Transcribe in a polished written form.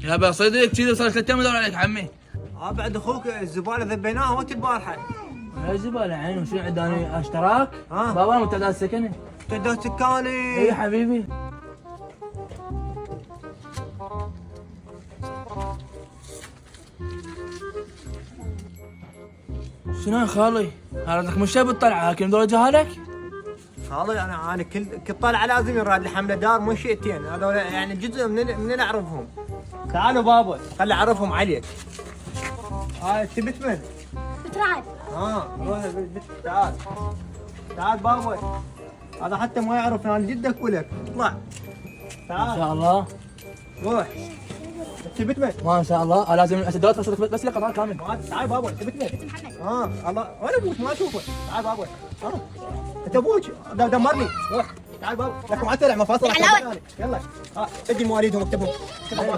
يا بصدق كذا صار 3 ايام يدور عليك عمي. بعد اخوك الزباله ذبيناها وقت البارحه. يا زباله عين وشو عندنا اشتراك؟ ها؟ بابا متعدد سكني. تعداد سكاني. اي حبيبي. شنو يا خالي؟ هذاك مش شاب الطلعه لكن دول جهالك؟ خالي انا كل طالعه لازم يراد لي حمله دار مو شيئتين، هذول يعني جزء من نعرفهم. تعالوا بابا خلي اعرفهم عليك. هاي تبت من؟ بترعد. روح تعال. تعال بابا. هذا حتى ما يعرف انا جدك ولك، اطلع. تعال. ما شاء الله. روح. تبت من؟ ما شاء الله لازم الاسدات بس لي قطار كامل. تعال بابا تبت من؟ محمد. الله انا ابوك ما اشوفه. تعال بابا. انت ابوك دمرني. روح. تعال بابا لكم على التلع مفاصل. يلا. ادي مواليدهم اكتبهم.